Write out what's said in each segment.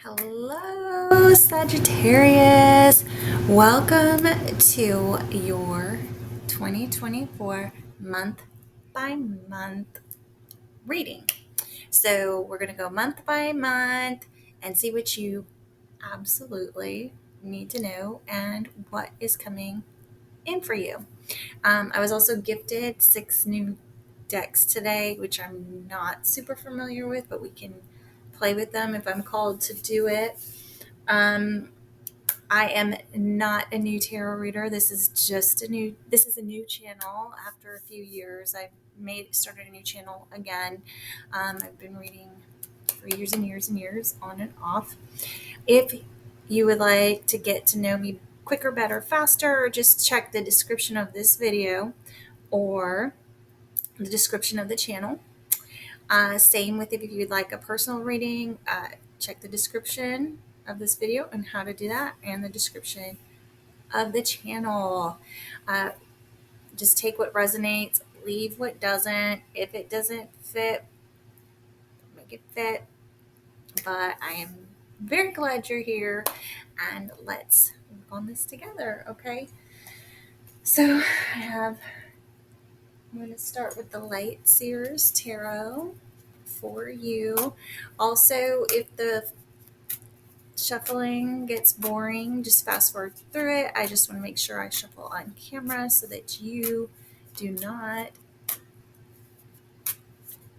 Hello, Sagittarius. Welcome to your 2024 month by month reading. So, we're going to go month by month and see what you absolutely need to know and what is coming in for you. I was also gifted 6 new decks today, which I'm not super familiar with, but we can play with them if I'm called to do it. I am not a new tarot reader. This is a new channel. After a few years, I started a new channel again. I've been reading for years and years and years on and off. If you would like to get to know me quicker, better, faster, just check the description of this video or the description of the channel. Same with if you'd like a personal reading, check the description of this video and how to do that and the description of the channel. Just take what resonates, leave what doesn't. If it doesn't fit, make it fit. But I am very glad you're here and let's work on this together, okay? So I'm going to start with the Light Seers Tarot for you. Also, if the shuffling gets boring, just fast forward through it. I just want to make sure I shuffle on camera so that you do not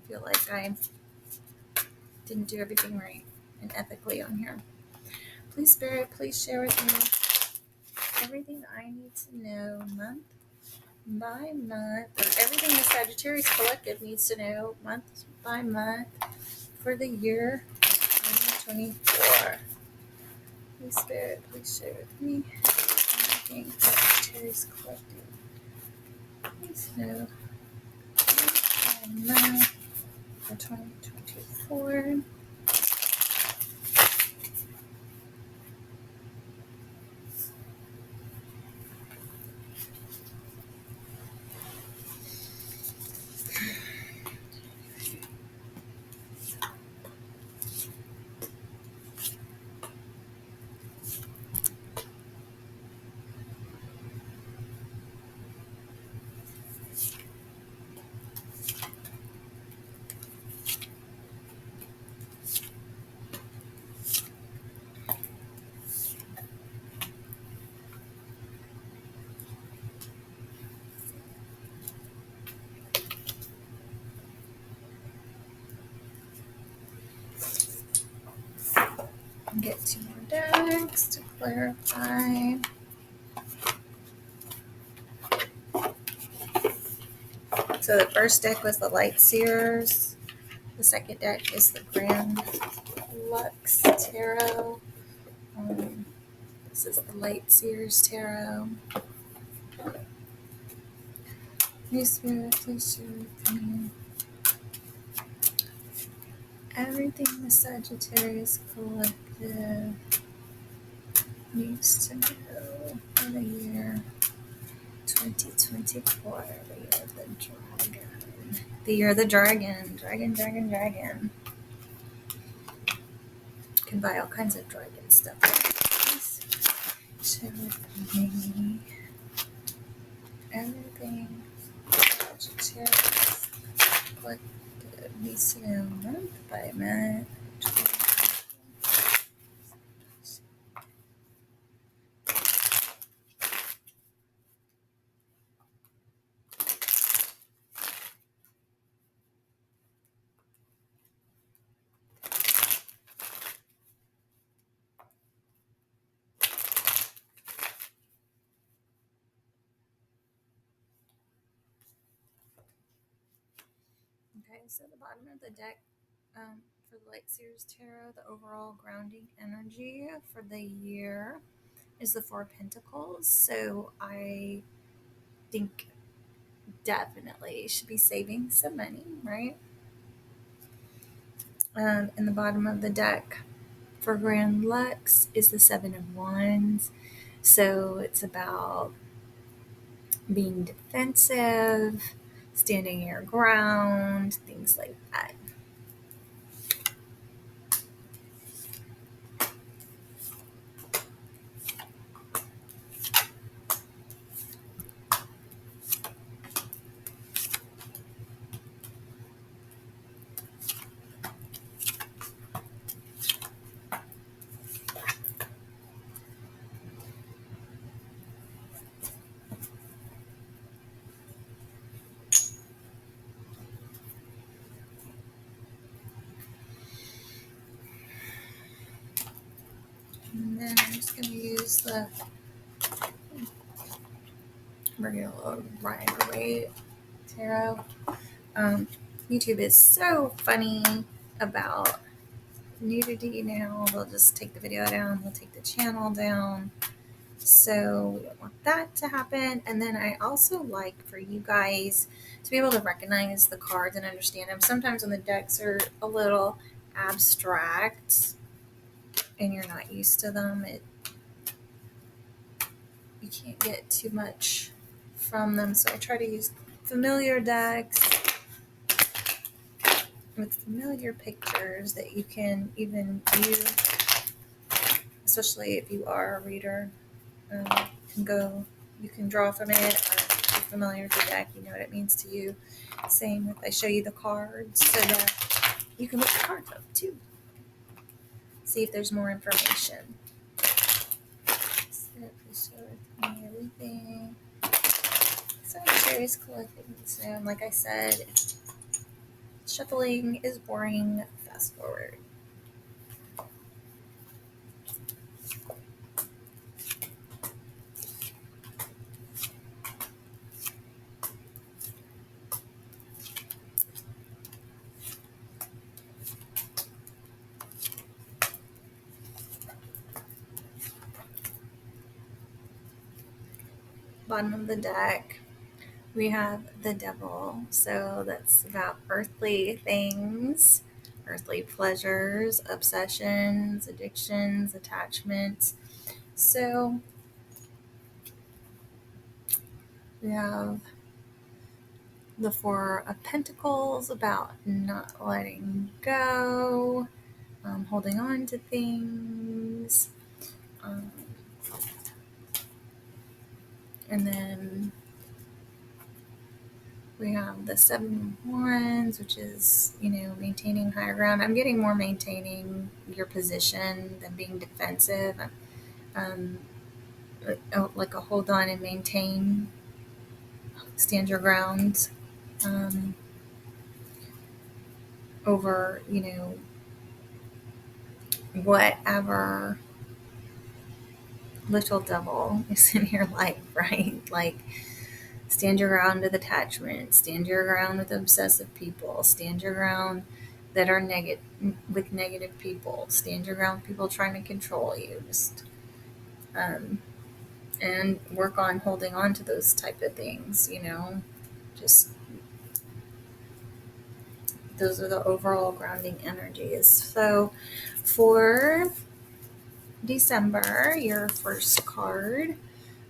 feel like I didn't do everything right and ethically on here. Please, Spirit, please share with me everything I need to know month by month, or everything the Sagittarius Collective needs to know month by month for the year 2024. Please, Spirit, please share with me everything Sagittarius Collective needs to know month by month for 2024. Get 2 more decks to clarify. So the first deck was the Light Seers. The second deck is the Grand Lux Tarot. This is the Light Seers Tarot. Please, Spirit, please share with me everything the Sagittarius Collective needs to know for the year 2024, the year of the dragon. The year of the dragon. Dragon. You can buy all kinds of dragon stuff. Please share with me everything Sagittarius Collective needs to know month by month. Okay, so the bottom of the deck for the Light Seers Tarot, the overall grounding energy for the year is the Four of Pentacles. So I think definitely should be saving some money, right? In the bottom of the deck for Grand Lux is the Seven of Wands. So it's about being defensive, standing your ground, things like that. And then I'm just going to use the regular Rider-Waite tarot. YouTube is so funny about nudity now. They'll just take the video down, they'll take the channel down. So we don't want that to happen. And then I also like for you guys to be able to recognize the cards and understand them. Sometimes when the decks are a little abstract and you're not used to them, you can't get too much from them. So I try to use familiar decks with familiar pictures that you can even view, especially if you are a reader. You can draw from it, or if you're familiar with the deck, you know what it means to you. Same if I show you the cards, so that you can look the cards up too. See if there's more information. Everything. Sagittarius collecting. So, like I said, shuffling is boring. Fast forward. Bottom of the deck, we have the Devil. So that's about earthly things, earthly pleasures, obsessions, addictions, attachments. So we have the Four of Pentacles, about not letting go, holding on to things. And then we have the Seven of Wands, which is, maintaining higher ground. I'm getting more maintaining your position than being defensive. Like a hold on and maintain, stand your ground over, whatever little devil is in your life, right? Like, stand your ground with attachment, stand your ground with obsessive people, stand your ground that are with negative people, stand your ground with people trying to control you. Just and work on holding on to those type of things, just those are the overall grounding energies. So for December, your first card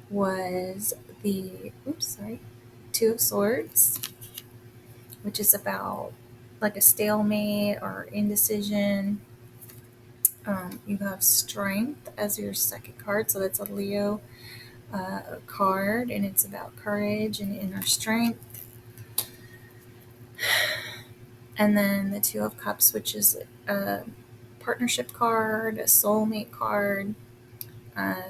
was the Two of Swords, which is about like a stalemate or indecision. You have Strength as your second card, so that's a Leo card, and it's about courage and inner strength. And then the Two of Cups, which is a partnership card, a soulmate card, a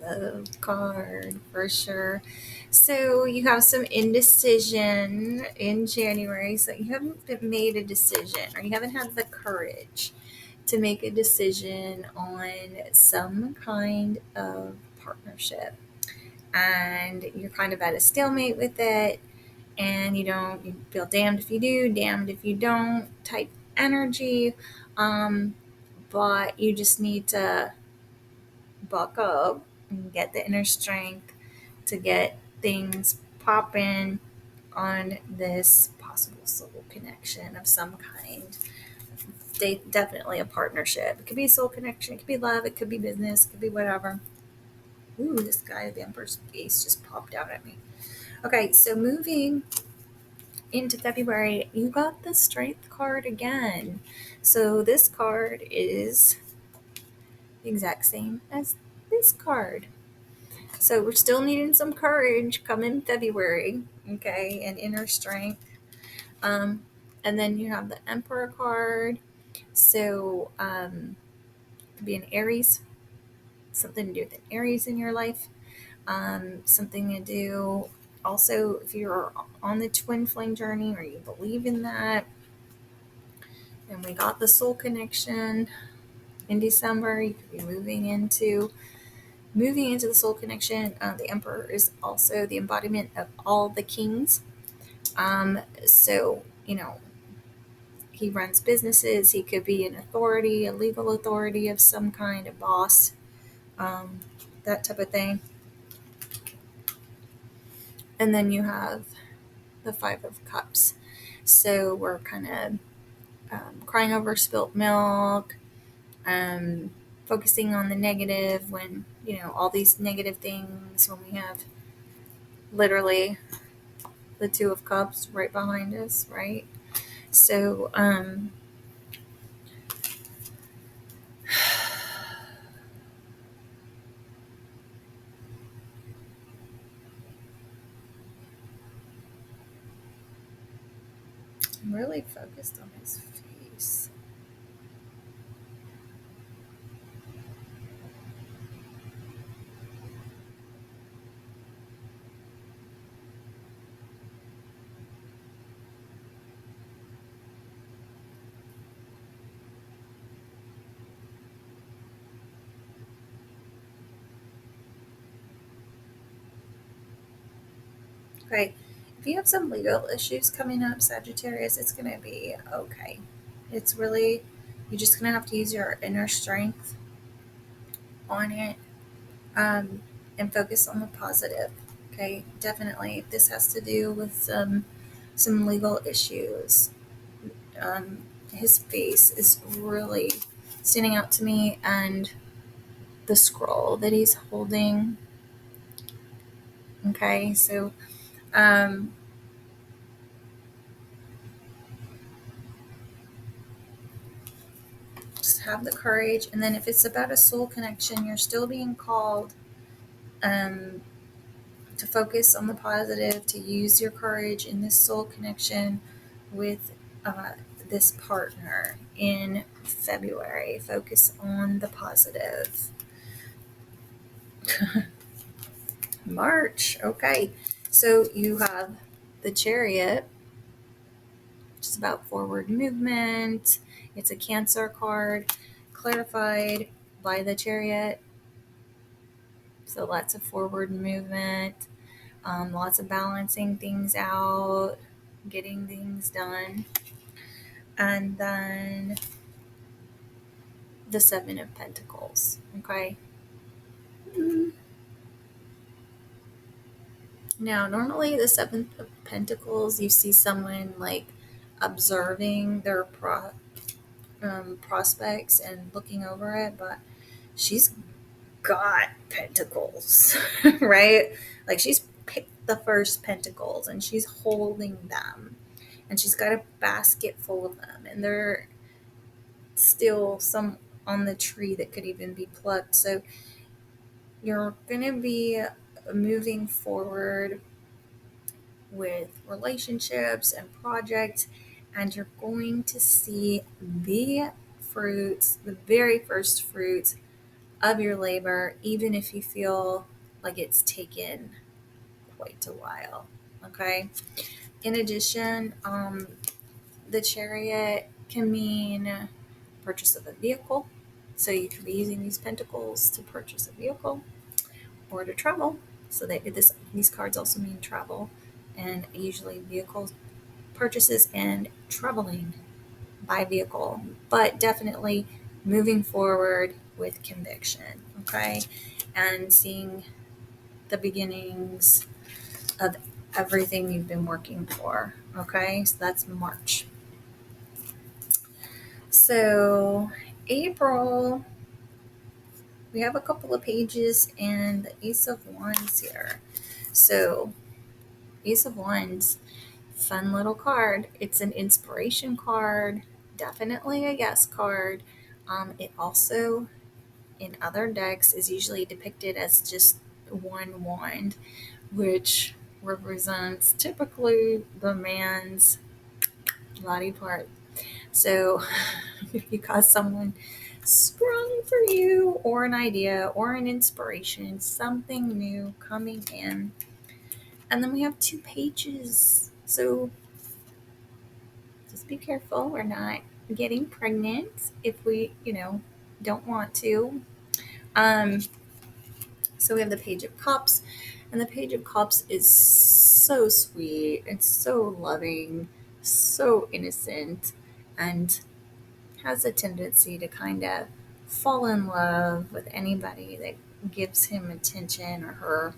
love card for sure. So you have some indecision in January, so you haven't made a decision, or you haven't had the courage to make a decision on some kind of partnership, and you're kind of at a stalemate with it, and you feel damned if you do, damned if you don't type energy, but you just need to buck up and get the inner strength to get things popping on this possible soul connection of some kind. Definitely a partnership. It could be a soul connection, it could be love, it could be business, it could be whatever. Ooh, this guy, the Emperor's face, just popped out at me. Okay, so moving into February, you got the Strength card again. So this card is the exact same as this card. So we're still needing some courage coming February, okay, and inner strength. And then you have the Emperor card. So it could be an Aries, something to do with an Aries in your life. Something to do also if you're on the twin flame journey or you believe in that. And we got the soul connection. in December. You could be moving into the soul connection. The Emperor is also the embodiment of all the kings. So, he runs businesses. He could be an authority, a legal authority of some kind, a boss, um, that type of thing. And then you have the Five of Cups. So we're kind of crying over spilt milk, um, focusing on the negative when, all these negative things, when we have literally the Two of Cups right behind us, right? So, I'm really focused on his face. Okay, if you have some legal issues coming up, Sagittarius, it's going to be okay. It's really, you're just going to have to use your inner strength on it, and focus on the positive. Okay, definitely. If this has to do with some legal issues, his face is really standing out to me, and the scroll that he's holding. Okay, so um, just have the courage. And then if it's about a soul connection, you're still being called um, to focus on the positive, to use your courage in this soul connection with uh, this partner in February. Focus on the positive. March. Okay. So you have the Chariot, which is about forward movement. It's a Cancer card, clarified by the Chariot. So lots of forward movement, lots of balancing things out, getting things done. And then the Seven of Pentacles. Okay. Now, normally the Seven of Pentacles, you see someone like observing their prospects and looking over it, but she's got pentacles, right? Like she's picked the first pentacles and she's holding them, and she's got a basket full of them, and they're still some on the tree that could even be plucked. So you're going to be moving forward with relationships and projects, and you're going to see the fruits, the very first fruits of your labor, even if you feel like it's taken quite a while. Okay. In addition, the Chariot can mean purchase of a vehicle. So you could be using these pentacles to purchase a vehicle or to travel. So these cards also mean travel, and usually vehicle purchases and traveling by vehicle, but definitely moving forward with conviction. Okay, and seeing the beginnings of everything you've been working for. Okay, so that's March. So April, we have a couple of pages and the Ace of Wands here. So Ace of Wands, fun little card. It's an inspiration card, definitely a yes card. It also, in other decks, is usually depicted as just one wand, which represents typically the man's body part. So if you got someone sprung for you, or an idea or an inspiration, something new coming in. And then we have 2 pages. So just be careful we're not getting pregnant if we, don't want to. Um, so we have the Page of Cups, and the Page of Cups is so sweet. It's so loving, so innocent, and has a tendency to kind of fall in love with anybody that gives him attention or her.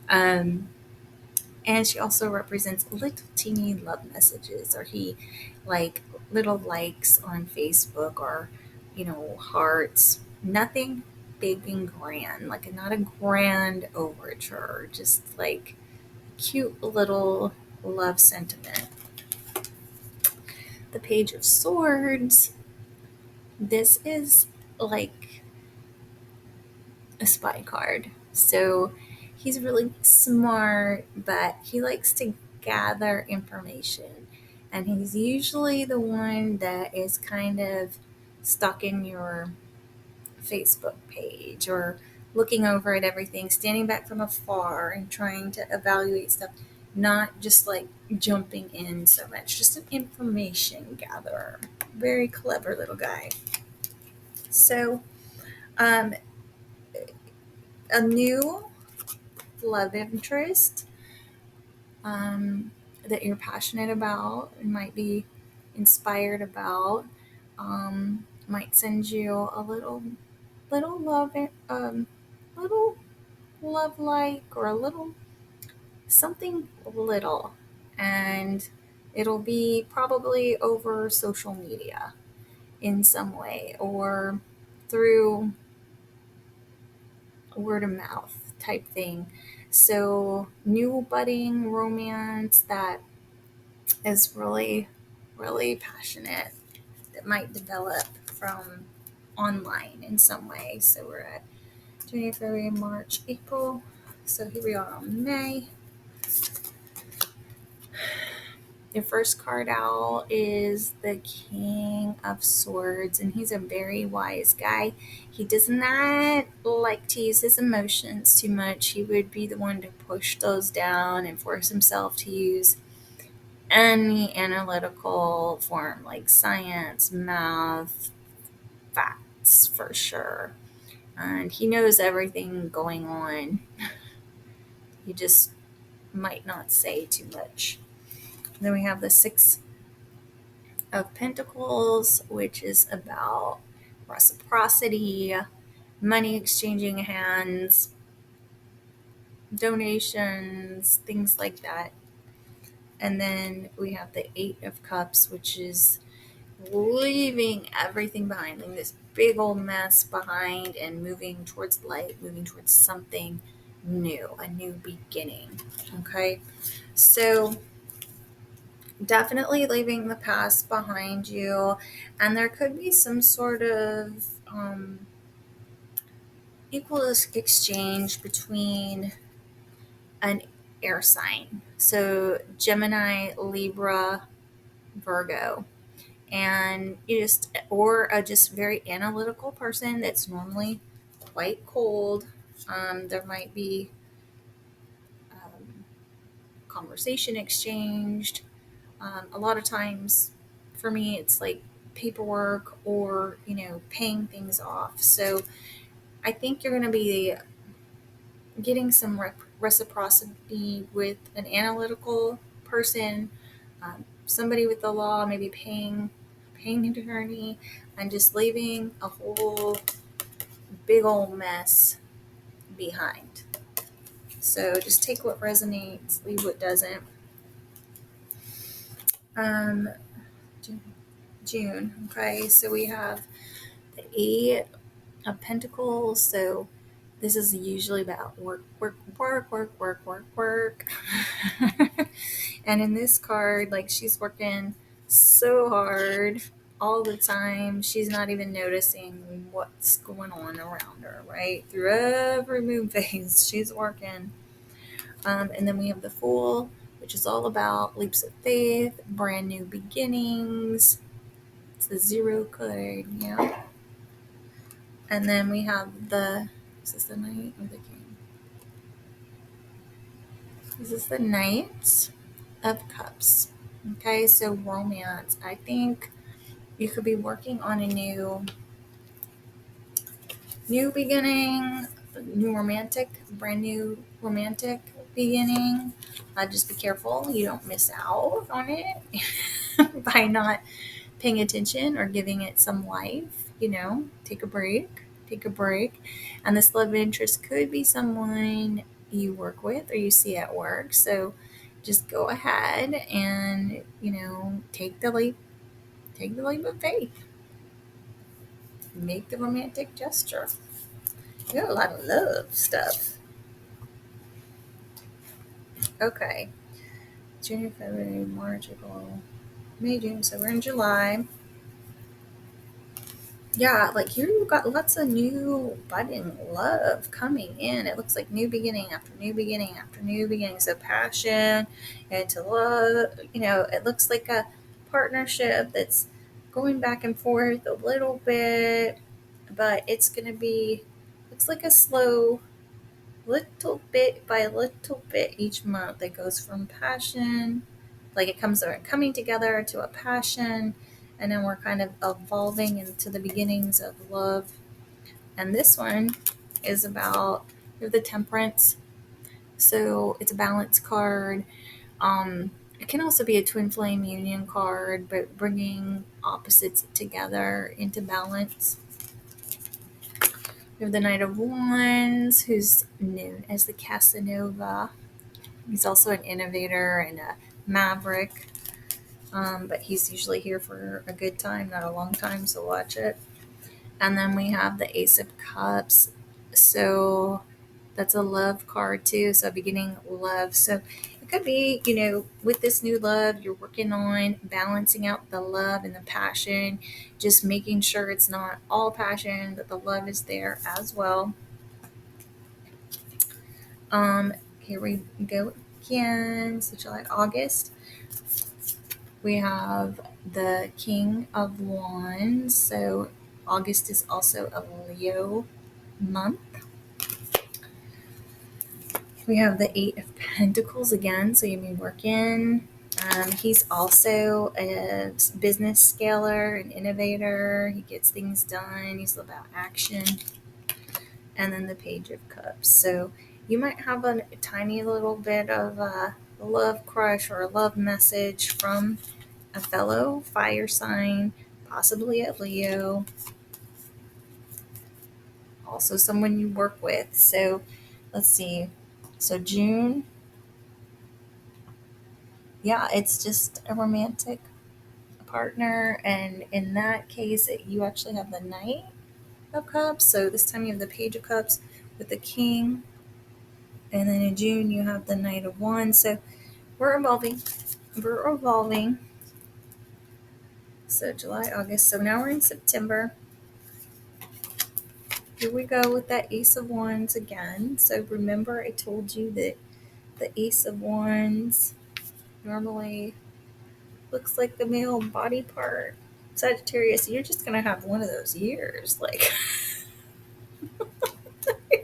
Um, and she also represents little teeny love messages, or he like little likes on Facebook, or hearts. Nothing big and grand, like not a grand overture, just like cute little love sentiment. The Page of Swords, this is like a spy card. So he's really smart, but he likes to gather information. And he's usually the one that is kind of stalking your Facebook page, or looking over at everything, standing back from afar and trying to evaluate stuff, not just like jumping in so much, just an information gatherer. Very clever little guy. So, um, a new love interest that you're passionate about and might be inspired about might send you a little little love like, or a little something little, and it'll be probably over social media in some way, or through word of mouth type thing. So, new budding romance that is really, really passionate, that might develop from online in some way. So, we're at January, February, March, April. So, here we are on May. The first card out is the King of Swords, and he's a very wise guy. He does not like to use his emotions too much. He would be the one to push those down and force himself to use any analytical form, like science, math, facts for sure. And he knows everything going on. He just might not say too much. Then we have the Six of Pentacles, which is about reciprocity, money exchanging hands, donations, things like that. And then we have the Eight of Cups, which is leaving everything behind, leaving this big old mess behind and moving towards light, moving towards something new, a new beginning. Okay. So definitely leaving the past behind you, and there could be some sort of equal exchange between an air sign, so Gemini, Libra, Virgo, and you just, or a just very analytical person that's normally quite cold. There might be conversation exchanged. A lot of times for me, it's like paperwork, or, paying things off. So I think you're going to be getting some reciprocity with an analytical person, somebody with the law, maybe paying an attorney, and just leaving a whole big old mess behind. So just take what resonates, leave what doesn't. Um, June. Okay, so we have the Eight of Pentacles. So this is usually about work, work, work, work, work, work, work. And in this card, like, she's working so hard all the time. She's not even noticing what's going on around her, right? Through every moon phase, she's working. And then we have the Fool, which is all about leaps of faith, brand new beginnings. It's the Zero card, yeah. And then we have is this the Knight or the King? This is the Knight of Cups. Okay, so romance. I think you could be working on a new New beginning, brand new romantic beginning. Just be careful you don't miss out on it by not paying attention or giving it some life. Take a break. Take a break. And this love interest could be someone you work with or you see at work. So just go ahead and, take the leap. Take the leap of faith. Make the romantic gesture. We have a lot of love stuff. Okay. January, February, March, April, May, June. So we're in July. Yeah, like here you've got lots of new budding love coming in. It looks like new beginning after new beginning after new beginning. So passion into love. It looks like a partnership that's going back and forth a little bit, but it's going to be, looks like a slow, little bit by little bit each month. It goes from passion, like it comes coming together to a passion, and then we're kind of evolving into the beginnings of love. And this one is about the temperance. So it's a balance card. It can also be a twin flame union card, but bringing opposites together into balance. We have the Knight of Wands, who's known as the Casanova. He's also an innovator and a maverick, but he's usually here for a good time, not a long time, so watch it. And then we have the Ace of Cups. So that's a love card too. So beginning love. So it could be, with this new love, you're working on balancing out the love and the passion, just making sure it's not all passion, that the love is there as well. Here we go again. So July, August. We have the King of Wands. So August is also a Leo month. We have the Eight of Pentacles again. So you may work in. He's also a business scaler, an innovator. He gets things done. He's about action. And then the Page of Cups. So you might have a tiny little bit of a love crush or a love message from a fellow fire sign, possibly a Leo, also someone you work with. So let's see. So June, yeah, it's just a romantic partner. And in that case, you actually have the Knight of Cups. So this time you have the Page of Cups with the King. And then in June, you have the Knight of Wands. So we're evolving. We're evolving. So July, August. So now we're in September. Here we go with that Ace of Wands again. So remember I told you that the Ace of Wands normally looks like the male body part. Sagittarius, you're just going to have one of those years. Like,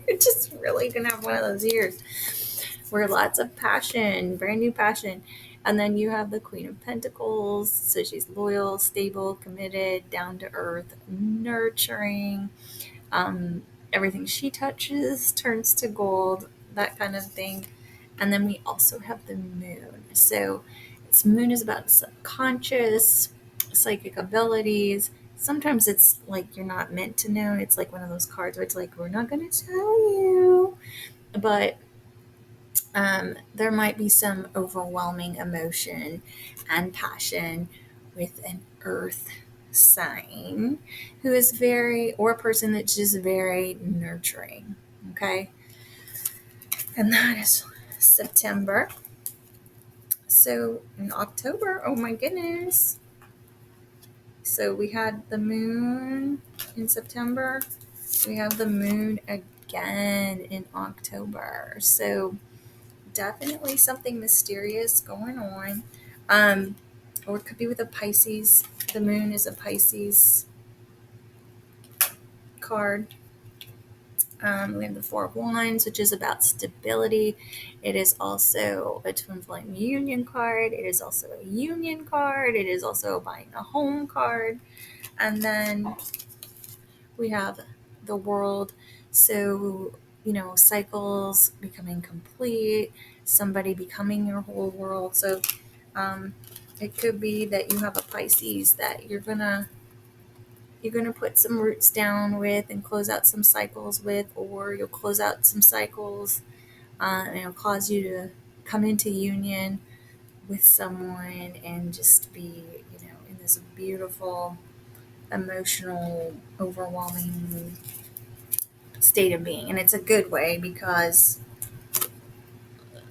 you're just really going to have one of those years where lots of passion, brand new passion. And then you have the Queen of Pentacles. So she's loyal, stable, committed, down to earth, nurturing. Everything she touches turns to gold, that kind of thing. And then we also have the Moon. So this Moon is about subconscious, psychic abilities. Sometimes it's like you're not meant to know. It's like one of those cards where it's like, we're not going to tell you. But there might be some overwhelming emotion and passion with an earth sign who is or a person that's just very nurturing. Okay. And that is September. So in October, oh my goodness. So we had the moon in September. We have the moon again in October. So definitely something mysterious going on. Or it could be with a Pisces. The moon is a Pisces card. We have the Four of Wands, which is about stability. It is also a twin flame union card. It is also a union card. It is also a buying a home card. And then we have the world. So, cycles becoming complete, somebody becoming your whole world. So, um, it could be that you have a Pisces that you're gonna put some roots down with and close out some cycles with, or you'll close out some cycles, and it'll cause you to come into union with someone and just be, in this beautiful, emotional, overwhelming state of being. And it's a good way because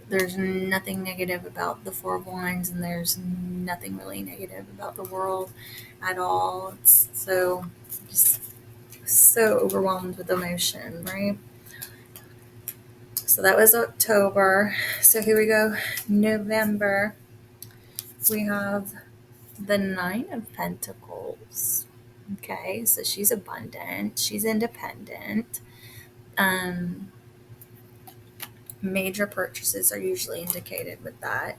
there's nothing negative about the Four of Wands, and there's nothing really negative about the world at all. It's just so overwhelmed with emotion, right? So that was October. So here we go. November. We have the Nine of Pentacles. Okay, so she's abundant. She's independent. Um, Major purchases are usually indicated with that.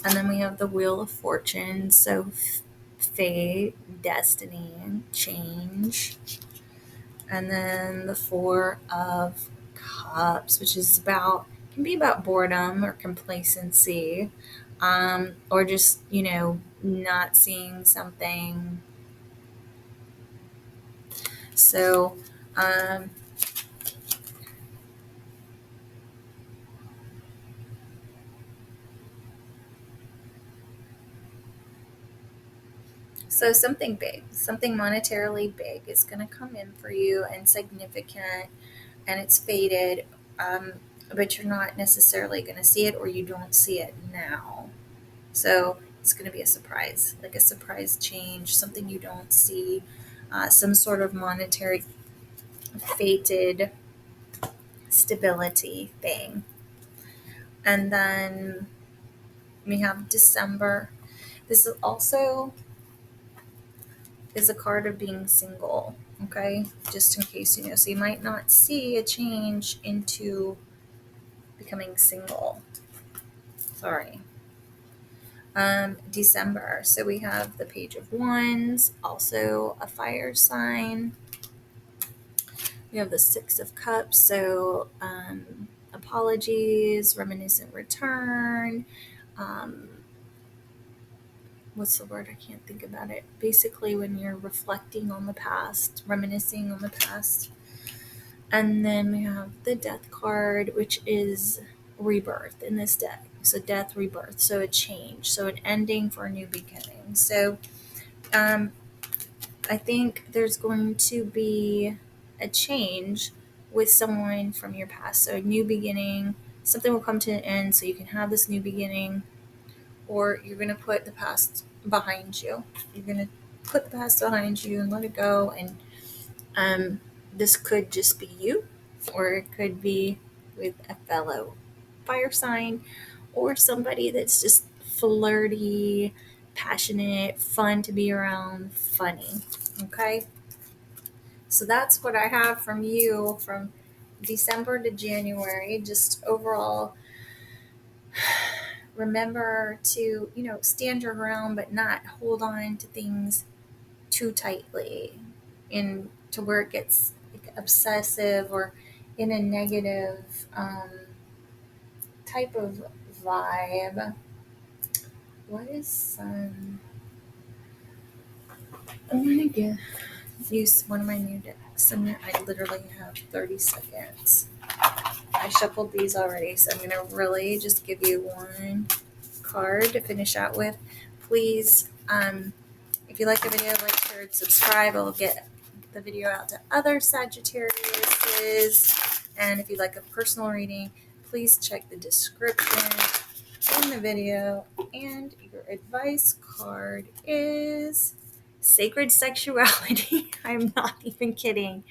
And then we have the Wheel of Fortune. So fate, destiny, change. And then the Four of Cups, which is can be about boredom or complacency, or just, not seeing something. So, um, so something big, something monetarily big is going to come in for you and significant, and it's faded, but you're not necessarily going to see it, or you don't see it now. So it's going to be a surprise, like a surprise change, something you don't see, some sort of monetary fated stability thing. And then we have December. This is also is a card of being single, okay? Just in case, so you might not see a change into becoming single. Sorry. December. So we have the Page of Wands, also a fire sign. We have the Six of Cups, so apologies, reminiscent return. What's the word? I can't think about it. Basically, when you're reflecting on the past, reminiscing on the past. And then we have the Death card, which is rebirth in this deck. So death, rebirth, so a change, so an ending for a new beginning. So I think there's going to be a change with someone from your past. So a new beginning, something will come to an end so you can have this new beginning, or you're going to put the past behind you. You're going to put the past behind you and let it go. And this could just be you, or it could be with a fellow fire sign, or somebody that's just flirty, passionate, fun to be around, funny. Okay? So that's what I have from you from December to January. Just overall, remember to, stand your ground, but not hold on to things too tightly in to where it gets like obsessive or in a negative type of vibe. What is I'm gonna use one of my new decks. I literally have 30 seconds. I shuffled these already, so I'm gonna really just give you one card to finish out with. Please, if you like the video, like, share, and subscribe. I'll get the video out to other Sagittariuses. And if you'd like a personal reading, please check the description in the video. And your advice card is Sacred Sexuality. I'm not even kidding.